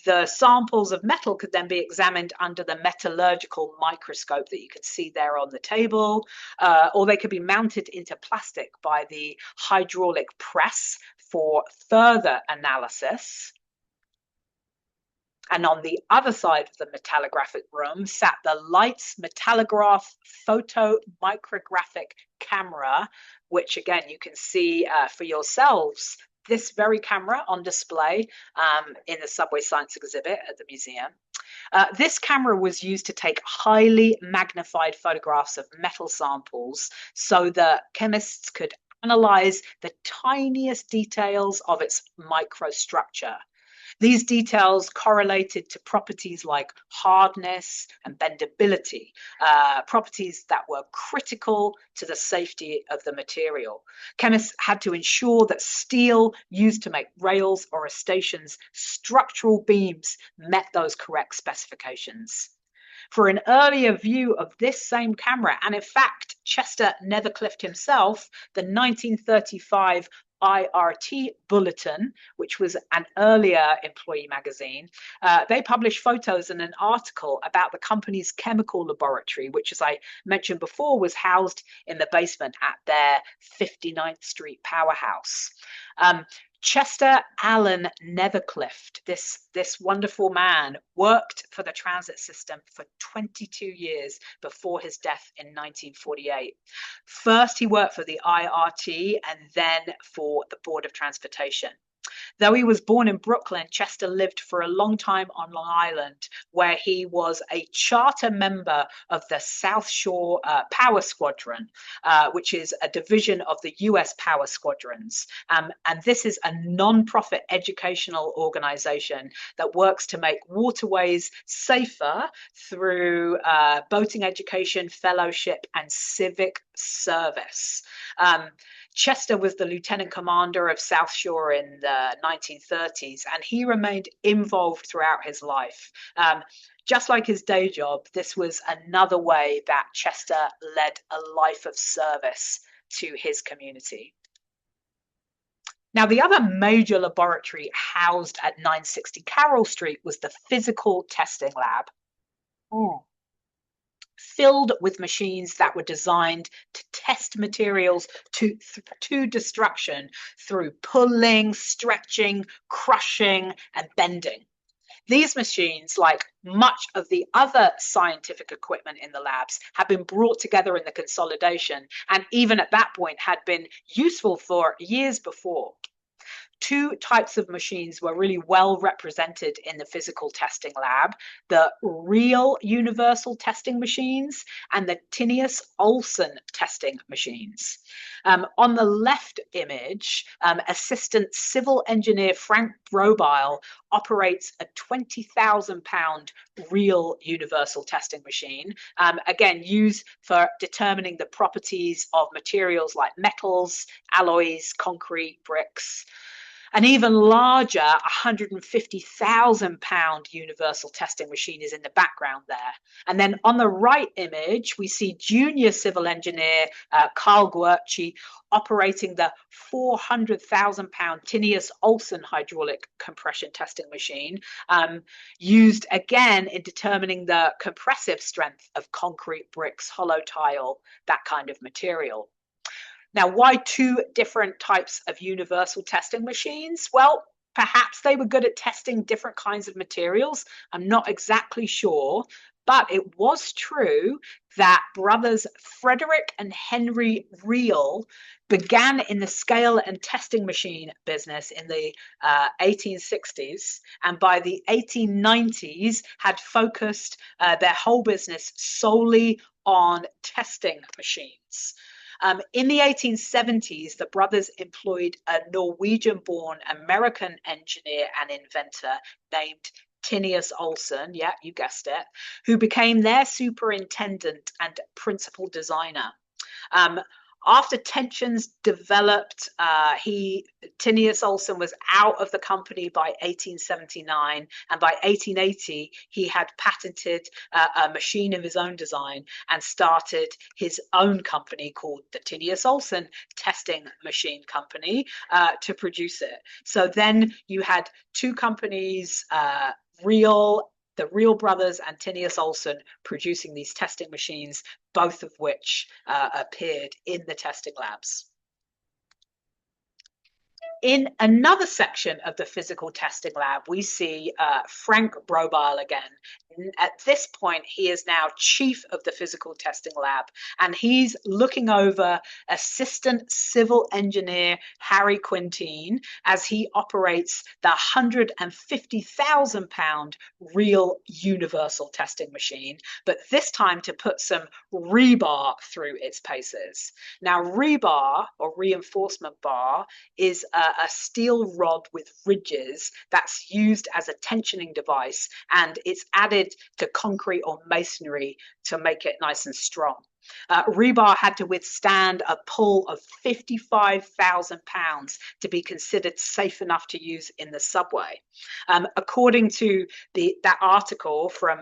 The samples of metal could then be examined under the metallurgical microscope that you can see there on the table, or they could be mounted into plastic by the hydraulic press for further analysis. And on the other side of the metallographic room sat the Lights Metallograph Photomicrographic Camera, which again, you can see for yourselves this very camera on display in the Subway Science exhibit at the museum. This camera was used to take highly magnified photographs of metal samples so that chemists could analyze the tiniest details of its microstructure. These details correlated to properties like hardness and bendability, properties that were critical to the safety of the material. Chemists had to ensure that steel used to make rails or a station's structural beams met those correct specifications. For an earlier view of this same camera, and in fact, Chester Netherclift himself, the 1935 IRT Bulletin, which was an earlier employee magazine, they published photos and an article about the company's chemical laboratory, which, as I mentioned before, was housed in the basement at their 59th Street powerhouse. Chester Allen Nethercliffe, this wonderful man, worked for the transit system for 22 years before his death in 1948. First, he worked for the IRT and then for the Board of Transportation. Though he was born in Brooklyn, Chester lived for a long time on Long Island, where he was a charter member of the South Shore Power Squadron, which is a division of the US Power Squadrons. And this is a non-profit educational organization that works to make waterways safer through boating education, fellowship, and civic service. Chester was the lieutenant commander of South Shore in the 1930s, and he remained involved throughout his life. Just like his day job, this was another way that Chester led a life of service to his community. Now, the other major laboratory housed at 960 Carroll Street was the Physical Testing Lab. Filled with machines that were designed to test materials to destruction through pulling, stretching, crushing, and bending. These machines, like much of the other scientific equipment in the labs, had been brought together in the consolidation, and even at that point had been useful for years before. Two types of machines were really well represented in the physical testing lab: the real universal testing machines and the Tinius-Olson testing machines. On the left image, assistant civil engineer Frank Brobile operates a 20,000-pound real universal testing machine, again, used for determining the properties of materials like metals, alloys, concrete, bricks. An even larger 150,000-pound universal testing machine is in the background there. And then on the right image, we see junior civil engineer Carl Guerci operating the 400,000-pound Tinius-Olson hydraulic compression testing machine, used again in determining the compressive strength of concrete, bricks, hollow tile, that kind of material. Now, why two different types of universal testing machines? Well, perhaps they were good at testing different kinds of materials. I'm not exactly sure, but it was true that brothers Frederick and Henry Reel began in the scale and testing machine business in the 1860s, and by the 1890s had focused their whole business solely on testing machines. In the 1870s, the brothers employed a Norwegian-born American engineer and inventor named Tinius-Olson, yeah, you guessed it, who became their superintendent and principal designer. After tensions developed, Tinius-Olson was out of the company by 1879, and by 1880 he had patented a machine of his own design and started his own company called the Tinius-Olson Testing Machine Company to produce it. So then you had two companies, the Reel brothers and Tinius-Olson, producing these testing machines, both of which appeared in the testing labs. In another section of the physical testing lab, we see Frank Brobile again. At this point, he is now chief of the physical testing lab, and he's looking over assistant civil engineer Harry Quintine as he operates the 150,000-pound real universal testing machine, but this time to put some rebar through its paces. Now, rebar, or reinforcement bar, is a steel rod with ridges that's used as a tensioning device, and it's added to concrete or masonry to make it nice and strong. Rebar had to withstand a pull of 55,000 pounds to be considered safe enough to use in the subway. According to that article from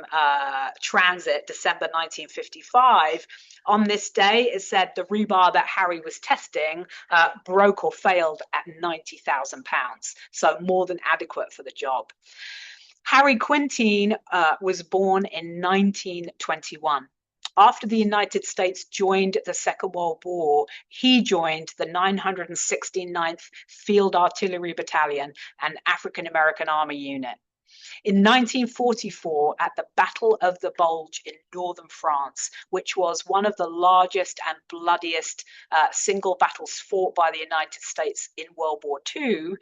Transit, December 1955, on this day, it said the rebar that Harry was testing broke or failed at 90,000 pounds, so more than adequate for the job. Harry Quintin was born in 1921. After the United States joined the Second World War, he joined the 969th Field Artillery Battalion, an African American Army unit. In 1944, at the Battle of the Bulge in northern France, which was one of the largest and bloodiest single battles fought by the United States in World War II,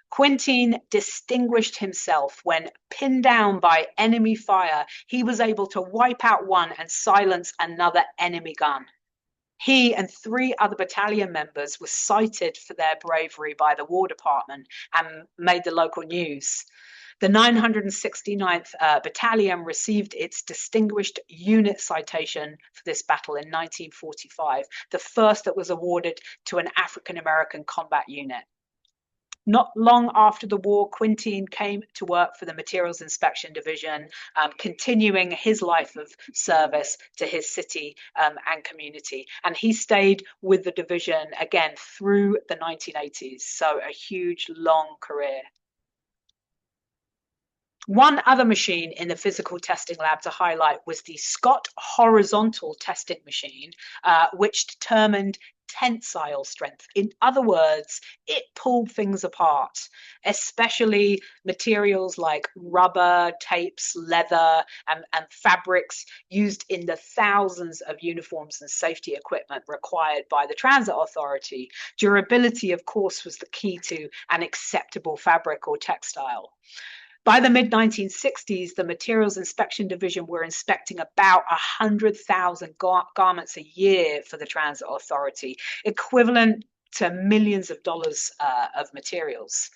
Quintin distinguished himself when, pinned down by enemy fire, he was able to wipe out one and silence another enemy gun. He and 3 other battalion members were cited for their bravery by the War Department and made the local news. The 969th Battalion received its Distinguished Unit Citation for this battle in 1945, the first that was awarded to an African American combat unit. Not long after the war, Quintin came to work for the Materials Inspection Division, continuing his life of service to his city and community. And he stayed with the division again through the 1980s, so a huge, long career. One other machine in the physical testing lab to highlight was the Scott horizontal testing machine, which determined tensile strength. In other words, it pulled things apart, especially materials like rubber, tapes, leather, and fabrics used in the thousands of uniforms and safety equipment required by the Transit Authority. Durability, of course, was the key to an acceptable fabric or textile. By the mid-1960s, the Materials Inspection Division were inspecting about 100,000 garments a year for the Transit Authority, equivalent to millions of dollars of materials.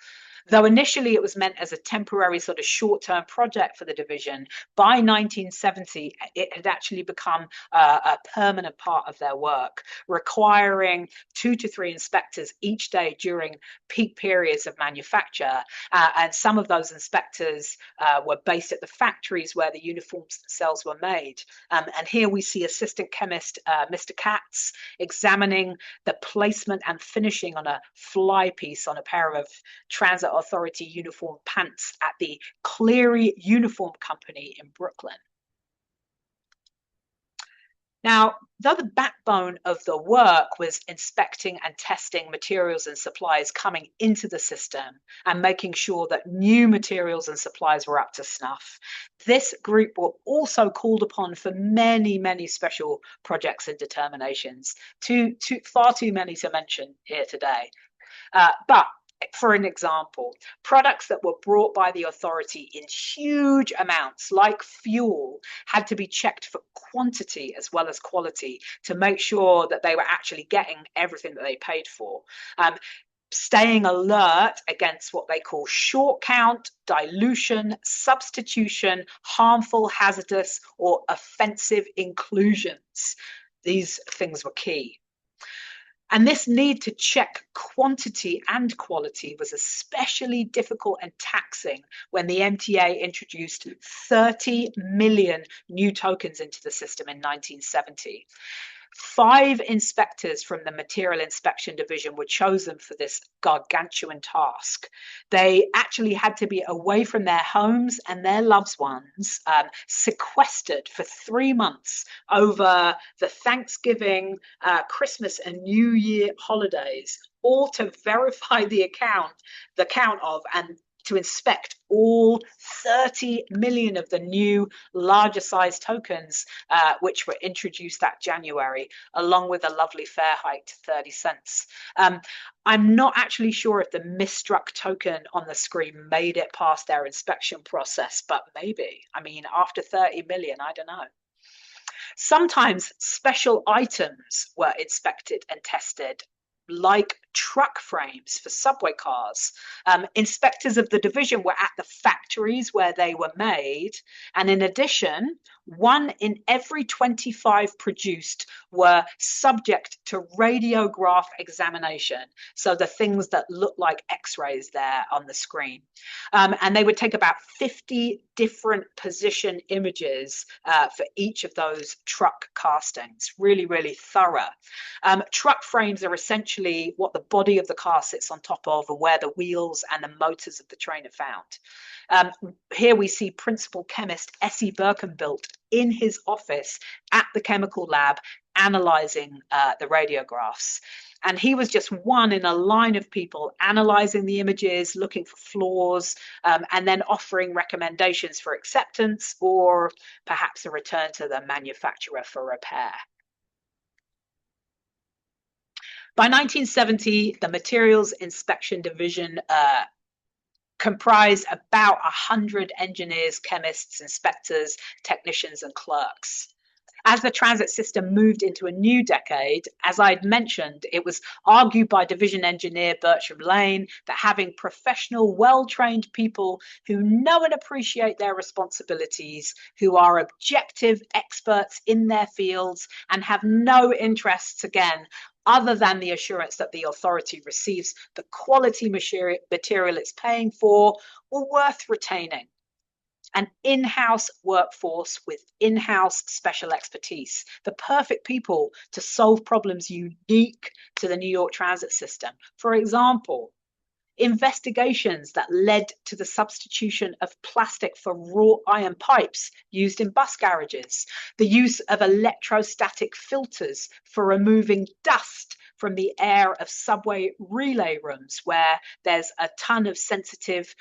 Though initially it was meant as a temporary sort of short-term project for the division, by 1970 it had actually become a permanent part of their work, requiring 2 to 3 inspectors each day during peak periods of manufacture. And some of those inspectors were based at the factories where the uniforms themselves were made. And here we see Assistant Chemist Mr. Katz examining the placement and finishing on a fly piece on a pair of Transit Authority uniform pants at the Cleary Uniform Company in Brooklyn. Now, though the backbone of the work was inspecting and testing materials and supplies coming into the system and making sure that new materials and supplies were up to snuff, this group were also called upon for many, many special projects and determinations, far too many to mention here today. But for an example, products that were brought by the authority in huge amounts, like fuel, had to be checked for quantity as well as quality to make sure that they were actually getting everything that they paid for. Staying alert against what they call short count, dilution, substitution, harmful, hazardous, or offensive inclusions. These things were key. And this need to check quantity and quality was especially difficult and taxing when the MTA introduced 30 million new tokens into the system in 1970. 5 inspectors from the Material Inspection Division were chosen for this gargantuan task. They actually had to be away from their homes and their loved ones, sequestered for 3 months over the Thanksgiving, Christmas, and New Year holidays, all to verify the count of and to inspect all 30 million of the new larger size tokens, which were introduced that January, along with a lovely fare hike to 30 cents. I'm not actually sure if the misstruck token on the screen made it past their inspection process, but maybe. I mean, after 30 million, I don't know. Sometimes special items were inspected and tested, like truck frames for subway cars. Inspectors of the division were at the factories where they were made. And in addition, 1 in every 25 produced were subject to radiograph examination. So the things that look like X-rays there on the screen. And they would take about 50 different position images for each of those truck castings. Really, really thorough. Truck frames are essentially what the body of the car sits on top of, and where the wheels and the motors of the train are found. Here we see principal chemist S.E. Birkenbilt in his office at the chemical lab analyzing the radiographs. And he was just one in a line of people analyzing the images, looking for flaws, and then offering recommendations for acceptance or perhaps a return to the manufacturer for repair. By 1970, the Materials Inspection Division comprised about 100 engineers, chemists, inspectors, technicians, and clerks. As the transit system moved into a new decade, as I'd mentioned, it was argued by division engineer Bertram Lane that having professional, well-trained people who know and appreciate their responsibilities, who are objective experts in their fields and have no interests, again, other than the assurance that the authority receives the quality material it's paying for, were worth retaining. An in-house workforce with in-house special expertise, the perfect people to solve problems unique to the New York transit system. For example, investigations that led to the substitution of plastic for wrought iron pipes used in bus garages, the use of electrostatic filters for removing dust from the air of subway relay rooms where there's a ton of sensitive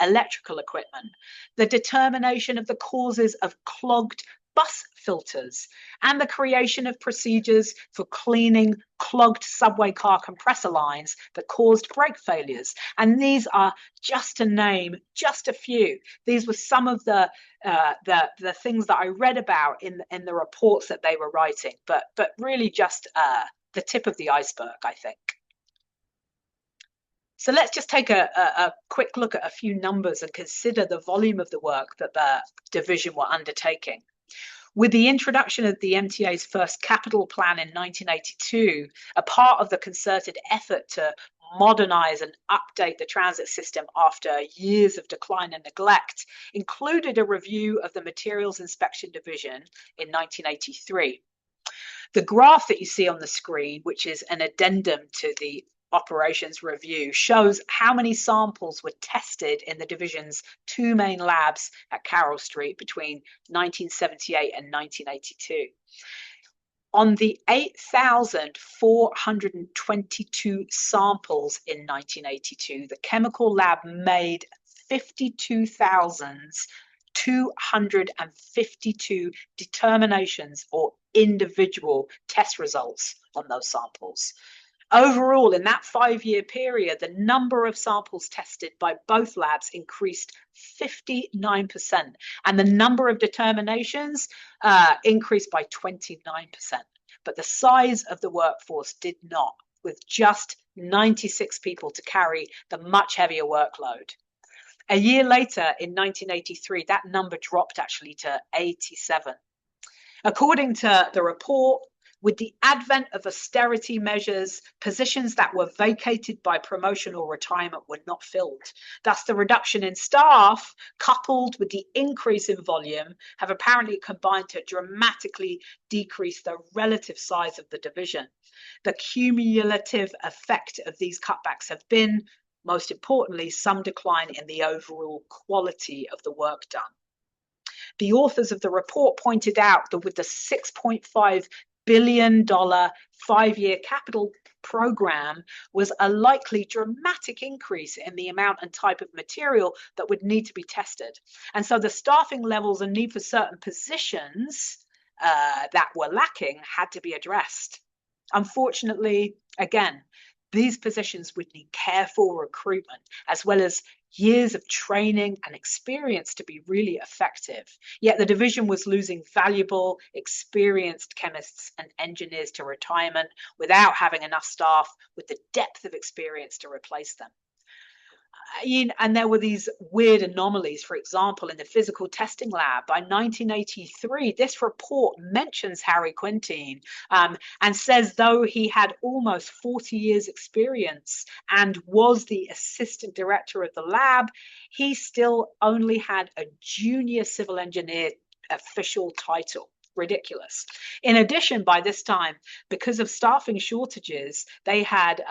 electrical equipment, the determination of the causes of clogged bus filters, and the creation of procedures for cleaning clogged subway car compressor lines that caused brake failures. And these are, just to name just a few, these were some of the things that I read about in the reports that they were writing, but really just the tip of the iceberg, I think. So let's just take a quick look at a few numbers and consider the volume of the work that the division were undertaking. With the introduction of the MTA's first capital plan in 1982, a part of the concerted effort to modernize and update the transit system after years of decline and neglect included a review of the Materials Inspection Division in 1983. The graph that you see on the screen, which is an addendum to the operations review, shows how many samples were tested in the division's 2 main labs at Carroll Street between 1978 and 1982. On the 8,422 samples in 1982, the chemical lab made 52,252 determinations or individual test results on those samples. Overall, in that 5-year period, the number of samples tested by both labs increased 59%, and the number of determinations increased by 29%. But the size of the workforce did not, with just 96 people to carry the much heavier workload. A year later, in 1983, that number dropped actually to 87. According to the report, with the advent of austerity measures, positions that were vacated by promotion or retirement were not filled. Thus, the reduction in staff, coupled with the increase in volume, have apparently combined to dramatically decrease the relative size of the division. The cumulative effect of these cutbacks have been, most importantly, some decline in the overall quality of the work done. The authors of the report pointed out that with the $6.5 billion 5-year capital program was a likely dramatic increase in the amount and type of material that would need to be tested. And so the staffing levels and need for certain positions that were lacking had to be addressed. Unfortunately, again, these positions would need careful recruitment as well as years of training and experience to be really effective. Yet the division was losing valuable, experienced chemists and engineers to retirement without having enough staff with the depth of experience to replace them. And there were these weird anomalies. For example, in the physical testing lab by 1983, this report mentions Harry Quintin and says though he had almost 40 years experience and was the assistant director of the lab, he still only had a junior civil engineer official title. Ridiculous. In addition, by this time, because of staffing shortages, they had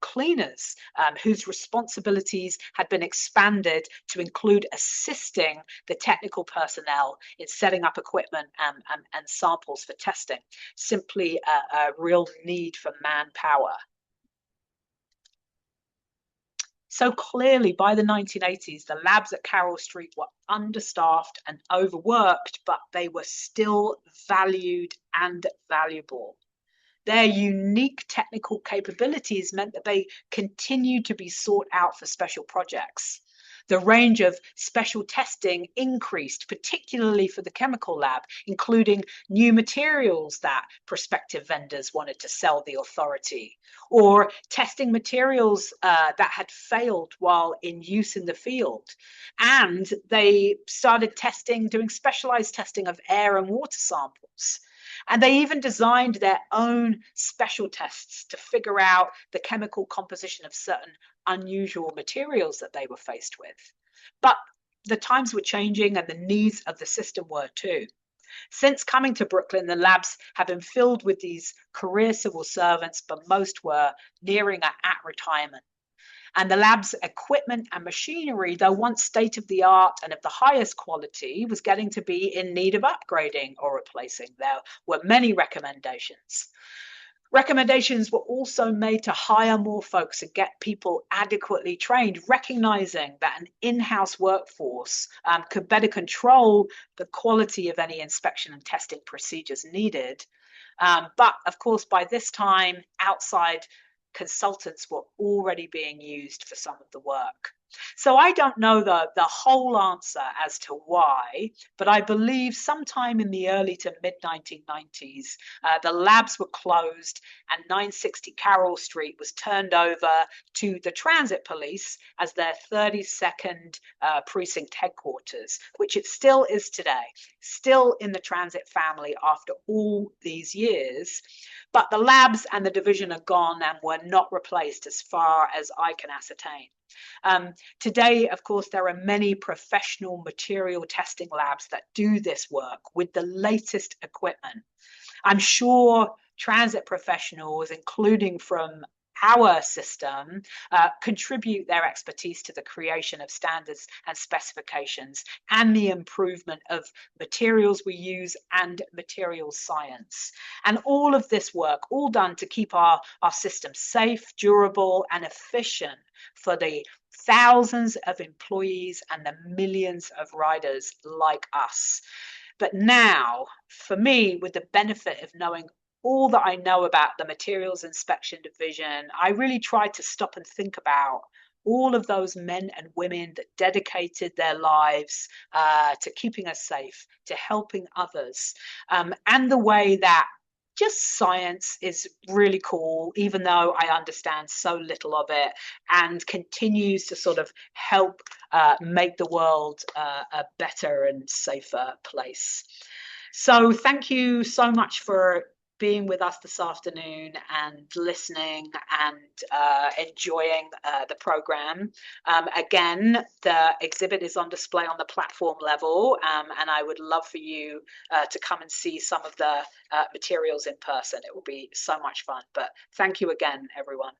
cleaners whose responsibilities had been expanded to include assisting the technical personnel in setting up equipment and samples for testing. Simply a real need for manpower. So clearly, by the 1980s, the labs at Carroll Street were understaffed and overworked, but they were still valued and valuable. Their unique technical capabilities meant that they continued to be sought out for special projects. The range of special testing increased, particularly for the chemical lab, including new materials that prospective vendors wanted to sell the authority, or testing materials that had failed while in use in the field. And they started doing specialized testing of air and water samples. And they even designed their own special tests to figure out the chemical composition of certain unusual materials that they were faced with. But the times were changing and the needs of the system were too. Since coming to Brooklyn, the labs have been filled with these career civil servants, but most were nearing or at retirement. And the lab's equipment and machinery, though once state-of-the-art and of the highest quality, was getting to be in need of upgrading or replacing. There were many recommendations. Recommendations were also made to hire more folks and get people adequately trained, recognizing that an in-house workforce could better control the quality of any inspection and testing procedures needed. But of course, by this time, outside consultants were already being used for some of the work. So I don't know the whole answer as to why, but I believe sometime in the early to mid 1990s, the labs were closed and 960 Carroll Street was turned over to the Transit Police as their 32nd precinct headquarters, which it still is today, still in the Transit family after all these years. But the labs and the division are gone and were not replaced as far as I can ascertain. Today, of course, there are many professional material testing labs that do this work with the latest equipment. I'm sure transit professionals, including from our system, contribute their expertise to the creation of standards and specifications and the improvement of materials we use and materials science. And all of this work, all done to keep our system safe, durable, and efficient for the thousands of employees and the millions of riders like us. But now, for me, with the benefit of knowing all that I know about the materials inspection division, I really tried to stop and think about all of those men and women that dedicated their lives to keeping us safe, to helping others, and the way that just science is really cool, even though I understand so little of it, and continues to sort of help make the world a better and safer place. So thank you so much for being with us this afternoon and listening and enjoying the program. Again, the exhibit is on display on the platform level, and I would love for you to come and see some of the materials in person. It will be so much fun. But thank you again, everyone.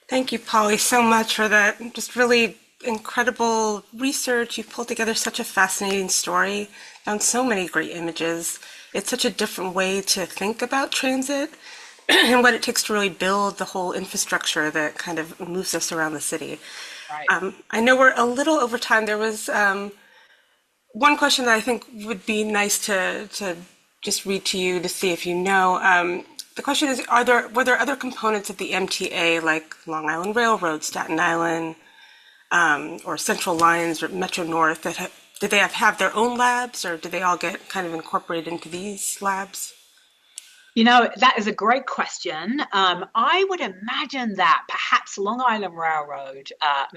Thank you, Polly, so much for that just really incredible research. You've pulled together such a fascinating story, found so many great images. It's such a different way to think about transit and what it takes to really build the whole infrastructure that kind of moves us around the city. Right. I know we're a little over time. There was one question that I think would be nice to just read to you to see if you know. The question is, were there other components of the MTA like Long Island Railroad, Staten Island, or Central Lines or Metro North did they have their own labs, or did they all get kind of incorporated into these labs? You know, that is a great question. I would imagine that perhaps Long Island Railroad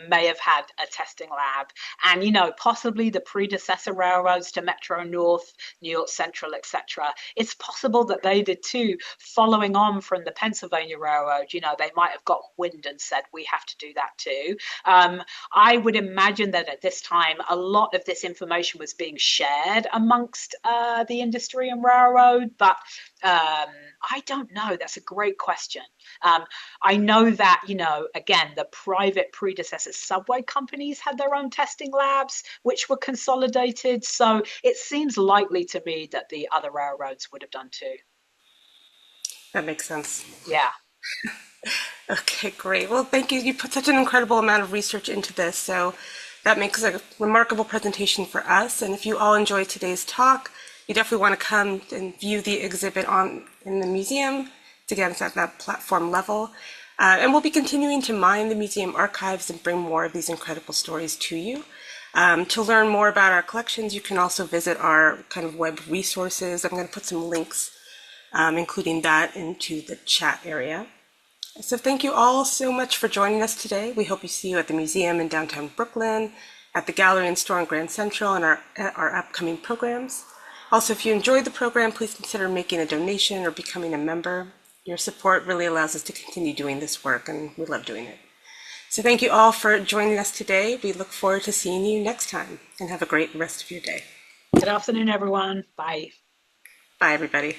may have had a testing lab, and possibly the predecessor railroads to Metro North, New York Central, etc. It's possible that they did too, following on from the Pennsylvania Railroad. They might have got wind and said, we have to do that too. I would imagine that at this time, a lot of this information was being shared amongst the industry and railroad, but I don't know. That's a great question. I know that, again, the private predecessor subway companies had their own testing labs, which were consolidated. So it seems likely to me that the other railroads would have done too. That makes sense. Yeah. Okay, great. Well, thank you. You put such an incredible amount of research into this, so that makes a remarkable presentation for us. And if you all enjoyed today's talk, you definitely want to come and view the exhibit in the museum. Again, it's at that platform level. And we'll be continuing to mine the museum archives and bring more of these incredible stories to you. To learn more about our collections, you can also visit our kind of web resources. I'm going to put some links, including that, into the chat area. So thank you all so much for joining us today. We hope you see you at the museum in downtown Brooklyn, at the gallery and store in Grand Central, and our upcoming programs. Also, if you enjoyed the program, please consider making a donation or becoming a member. Your support really allows us to continue doing this work, and we love doing it. So thank you all for joining us today. We look forward to seeing you next time, and have a great rest of your day. Good afternoon, everyone. Bye. Bye, everybody.